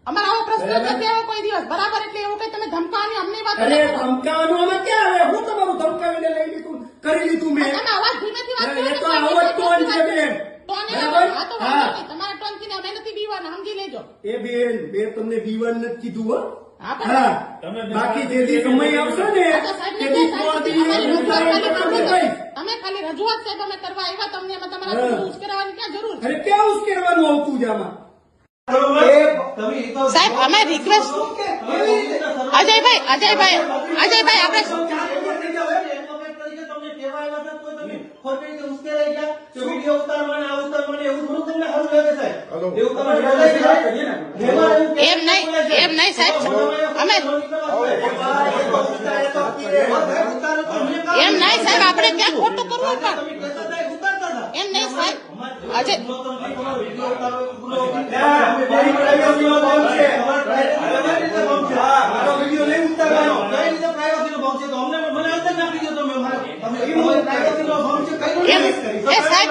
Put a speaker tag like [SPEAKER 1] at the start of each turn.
[SPEAKER 1] અમારો આવો પ્રશ્ન જ નથી આવ્યો કોઈ દિવસ બરાબર એટલે એવું કઈ તમે ધમકાવાની અમને વાત
[SPEAKER 2] અરે ધમકાવાનું આમાં ક્યાં આવે? હું તમારું ધમકાવીને લઈ લીધું કરી લીધું મેં.
[SPEAKER 1] તમે અવાજ ધીમેથી વાત કરો
[SPEAKER 2] એ તો આવો જ ટોન છે બેન.
[SPEAKER 1] તમારા ટોન થી અમે નથી બીવાના સમજી લેજો.
[SPEAKER 2] એ બેન તમને બીવન નથી કીધું હો.
[SPEAKER 1] હા, પણ
[SPEAKER 2] હા બાકી જે દી સમય આવશે ને તે દી
[SPEAKER 1] તમે ખાલી રજૂઆત સાહેબ અમે કરવા આવ્યા તમને એમાં તમારા ઉશ્કેરવાની ક્યાં જરૂર છે?
[SPEAKER 2] અરે ક્યાં ઉશ્કેરવાનું આવતું છે આમાં?
[SPEAKER 1] સાહેબ અમે રિક્વેસ્ટ અજયભાઈ આપણે એમ નહીં સાહેબ અમે એમ નહીં સાહેબ આપણે ક્યાં ખોટું કરવું પણ એમ નહીં સાહેબ અજય સાહેબ